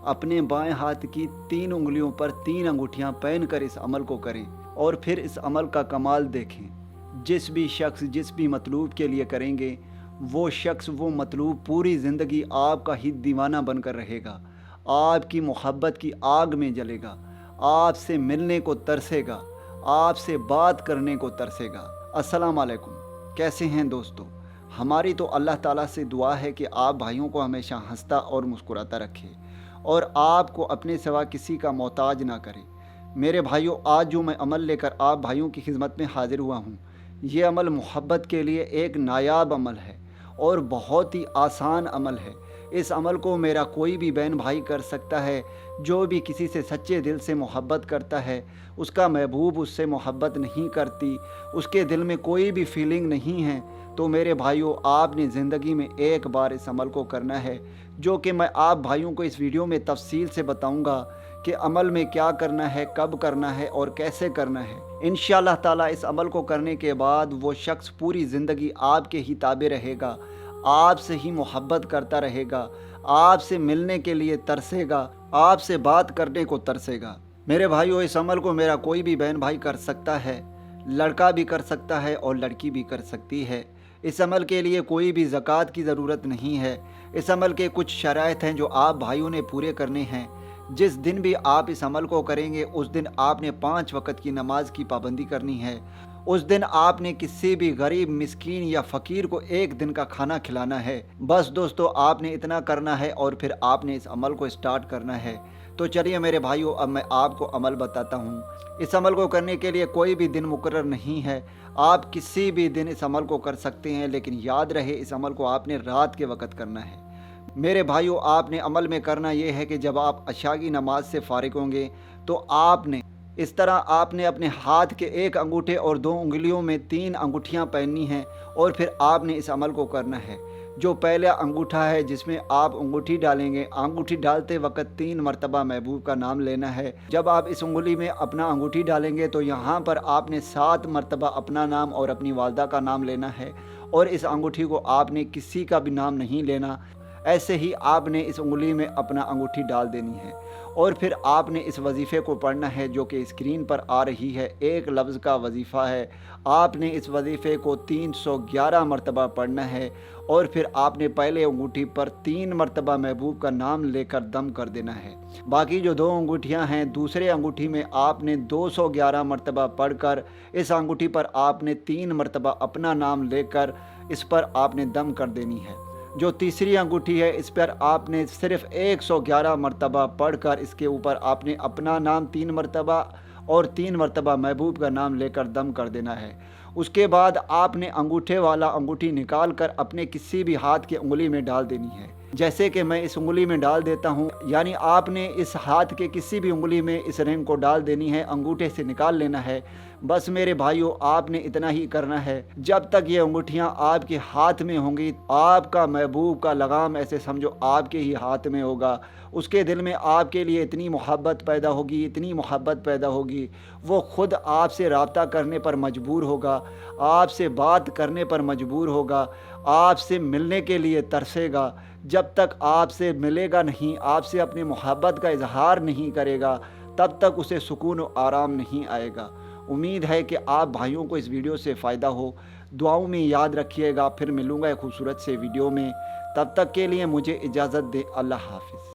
اپنے بائیں ہاتھ کی 3 انگلیوں پر 3 انگوٹھیاں پہن کر اس عمل کو کریں اور پھر اس عمل کا کمال دیکھیں۔ جس بھی شخص جس بھی مطلوب کے لیے کریں گے، وہ شخص وہ مطلوب پوری زندگی آپ کا ہی دیوانہ بن کر رہے گا، آپ کی محبت کی آگ میں جلے گا، آپ سے ملنے کو ترسے گا، آپ سے بات کرنے کو ترسے گا۔ السلام علیکم، کیسے ہیں دوستو؟ ہماری تو اللہ تعالیٰ سے دعا ہے کہ آپ بھائیوں کو ہمیشہ ہنستا اور مسکراتا رکھے اور آپ کو اپنے سوا کسی کا محتاج نہ کرے۔ میرے بھائیوں، آج جو میں عمل لے کر آپ بھائیوں کی خدمت میں حاضر ہوا ہوں، یہ عمل محبت کے لیے ایک نایاب عمل ہے اور بہت ہی آسان عمل ہے۔ اس عمل کو میرا کوئی بھی بہن بھائی کر سکتا ہے۔ جو بھی کسی سے سچے دل سے محبت کرتا ہے، اس کا محبوب اس سے محبت نہیں کرتی، اس کے دل میں کوئی بھی فیلنگ نہیں ہے، تو میرے بھائیوں، آپ نے زندگی میں ایک بار اس عمل کو کرنا ہے، جو کہ میں آپ بھائیوں کو اس ویڈیو میں تفصیل سے بتاؤں گا کہ عمل میں کیا کرنا ہے، کب کرنا ہے اور کیسے کرنا ہے۔ انشاءاللہ تعالیٰ اس عمل کو کرنے کے بعد وہ شخص پوری زندگی آپ کے ہی تابع رہے گا، آپ سے ہی محبت کرتا رہے گا، آپ سے ملنے کے لیے ترسے گا، آپ سے بات کرنے کو ترسے گا۔ میرے بھائیوں، اس عمل کو میرا کوئی بھی بہن بھائی کر سکتا ہے، لڑکا بھی کر سکتا ہے اور لڑکی بھی کر سکتی ہے۔ اس عمل کے لیے کوئی بھی زکوٰۃ کی ضرورت نہیں ہے۔ اس عمل کے کچھ شرائط ہیں جو آپ بھائیوں نے پورے کرنے ہیں۔ جس دن بھی آپ اس عمل کو کریں گے، اس دن آپ نے 5 وقت کی نماز کی پابندی کرنی ہے۔ اس دن آپ نے کسی بھی غریب، مسکین یا فقیر کو 1 دن کا کھانا کھلانا ہے۔ بس دوستو، آپ نے اتنا کرنا ہے اور پھر آپ نے اس عمل کو سٹارٹ کرنا ہے۔ تو چلیے میرے بھائیوں، اب میں آپ کو عمل بتاتا ہوں۔ اس عمل کو کرنے کے لیے کوئی بھی دن مقرر نہیں ہے، آپ کسی بھی دن اس عمل کو کر سکتے ہیں، لیکن یاد رہے اس عمل کو آپ نے رات کے وقت کرنا ہے۔ میرے بھائیوں، آپ نے عمل میں کرنا یہ ہے کہ جب آپ عشاء کی نماز سے فارغ ہوں گے تو آپ نے اس طرح اپنے ہاتھ کے 1 انگوٹھے اور 2 انگلیوں میں 3 انگوٹھیاں پہننی ہیں اور پھر آپ نے اس عمل کو کرنا ہے۔ جو پہلا انگوٹھا ہے جس میں آپ انگوٹھی ڈالیں گے، انگوٹھی ڈالتے وقت 3 مرتبہ محبوب کا نام لینا ہے۔ جب آپ اس انگلی میں اپنا انگوٹھی ڈالیں گے تو یہاں پر آپ نے 7 مرتبہ اپنا نام اور اپنی والدہ کا نام لینا ہے، اور اس انگوٹھی کو آپ نے کسی کا بھی نام نہیں لینا۔ ایسے ہی آپ نے اس انگلی میں اپنا انگوٹھی ڈال دینی ہے اور پھر آپ نے اس وظیفے کو پڑھنا ہے جو کہ اسکرین پر آ رہی ہے۔ 1 لفظ کا وظیفہ ہے۔ آپ نے اس وظیفے کو 311 مرتبہ پڑھنا ہے اور پھر آپ نے پہلے انگوٹھی پر 3 مرتبہ محبوب کا نام لے کر دم کر دینا ہے۔ باقی جو 2 انگوٹھیاں ہیں، دوسرے انگوٹھی میں آپ نے 211 مرتبہ پڑھ کر اس انگوٹھی پر آپ نے 3 مرتبہ اپنا نام لے کر اس پر آپ نے دم کر دینی ہے۔ جو تیسری انگوٹھی ہے، اس پر آپ نے صرف 111 مرتبہ پڑھ کر اس کے اوپر آپ نے اپنا نام 3 مرتبہ اور 3 مرتبہ محبوب کا نام لے کر دم کر دینا ہے۔ اس کے بعد آپ نے انگوٹھے والا انگوٹھی نکال کر اپنے کسی بھی ہاتھ کی انگلی میں ڈال دینی ہے، جیسے کہ میں اس انگلی میں ڈال دیتا ہوں۔ یعنی آپ نے اس ہاتھ کے کسی بھی انگلی میں اس رنگ کو ڈال دینی ہے، انگوٹھے سے نکال لینا ہے۔ بس میرے بھائیوں، آپ نے اتنا ہی کرنا ہے۔ جب تک یہ انگوٹھیاں آپ کے ہاتھ میں ہوں گی، آپ کا محبوب کا لگام ایسے سمجھو آپ کے ہی ہاتھ میں ہوگا۔ اس کے دل میں آپ کے لیے اتنی محبت پیدا ہوگی، اتنی محبت پیدا ہوگی، وہ خود آپ سے رابطہ کرنے پر مجبور ہوگا، آپ سے بات کرنے پر مجبور ہوگا، آپ سے ملنے کے لیے ترسے گا۔ جب تک آپ سے ملے گا نہیں، آپ سے اپنی محبت کا اظہار نہیں کرے گا، تب تک اسے سکون و آرام نہیں آئے گا۔ امید ہے کہ آپ بھائیوں کو اس ویڈیو سے فائدہ ہو۔ دعاؤں میں یاد رکھیے گا۔ پھر ملوں گا ایک خوبصورت سے ویڈیو میں۔ تب تک کے لیے مجھے اجازت دیں۔ اللہ حافظ۔